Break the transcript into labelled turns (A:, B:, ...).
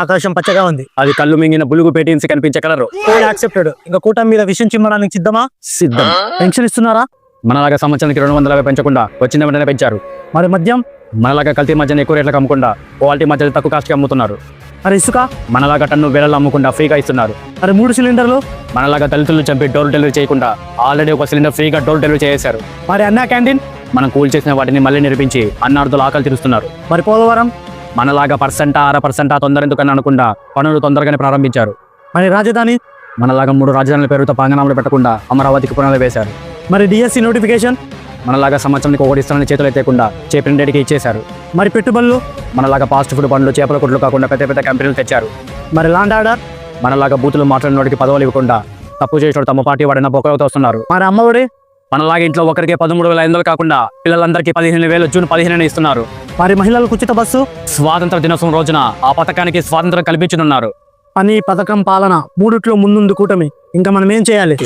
A: ఆకాశం పచ్చగా ఉంది.
B: అది కళ్ళు మింగిన బులుగు పేటీన్స్ కనిపించే కలరు.
A: యాక్సెప్టెడ్. ఇంకా కూటమి మీద విషయం చిమ్మడానికి సిద్ధమా?
B: సిద్ధం.
A: పెన్షన్ ఇస్తున్నారా?
B: మనలాగా సంవత్సరానికి 250 పెంచకుండా వచ్చిన వెంటనే పెంచారు.
A: మరి మద్యం?
B: మనలాగా కల్తీ మధ్యన ఎక్కువ రేట్లకు అమ్మకుండా క్వాలిటీ మధ్యలో తక్కువ కాస్ట్కి అమ్ముతున్నారు.
A: మరి ఇసుక?
B: మనలాగా టన్ను వేలల్లో అమ్మకుండా ఫ్రీగా ఇస్తున్నారు.
A: మరి 3 సిలిండర్లు?
B: మనలాగా దళితులను చంపి డోర్ డెలివరీ చేయకుండా ఆల్రెడీ ఒక సిలిండర్ ఫ్రీగా డోర్ డెలివరీ చేశారు.
A: మరి అన్నా క్యాంటీన్?
B: మనం కూల్ చేసిన వాటిని మళ్ళీ నిర్మించి అన్నార్థులు ఆకలి తీరుస్తున్నారు.
A: మరి పోలవరం?
B: మనలాగా 1% తొందర ఎందుకని అనకుండా పనులు తొందరగానే ప్రారంభించారు.
A: మరి రాజధాని?
B: మనలాగా 3 రాజధానుల పేరుతో పాంగనామాలు పెట్టకుండా అమరావతికి పునాదులు వేశారు.
A: మరి డిఎస్సి నోటిఫికేషన్?
B: మనలాగా సంవత్సరానికి ఒకటి ఇస్తానని చేతులు ఎత్తేయకుండా చేపల డేటికి ఇచ్చేశారు.
A: మరి పెట్టుబడులు?
B: మనలాగా ఫాస్ట్ ఫుడ్ పనులు చేపల కుట్లు కాకుండా పెద్ద పెద్ద కంపెనీలు తెచ్చారు.
A: మరి లాండ్ ఆర్డర్?
B: మనలాగా బూతులు మాట్లాడినోడికి పదవులు ఇవ్వకుండా తప్పు చేసిన తమ పార్టీ వాడిన బొక్కలతో వస్తున్నారు.
A: మరి అమ్మఒడి?
B: మనలాగా ఇంట్లో ఒకరికి 13,500 కాకుండా పిల్లలందరికీ 15,000 జూన్ 15 ఇస్తున్నారు.
A: మరి మహిళలకు ఉచిత బస్సు?
B: స్వాతంత్ర దినోత్సవం రోజున ఆ పథకానికి స్వాతంత్రం కల్పించనున్నారు.
A: పని, పథకం, పాలన మూడిట్లో ముందుంది కూటమి. ఇంకా మనం ఏం చేయాలి?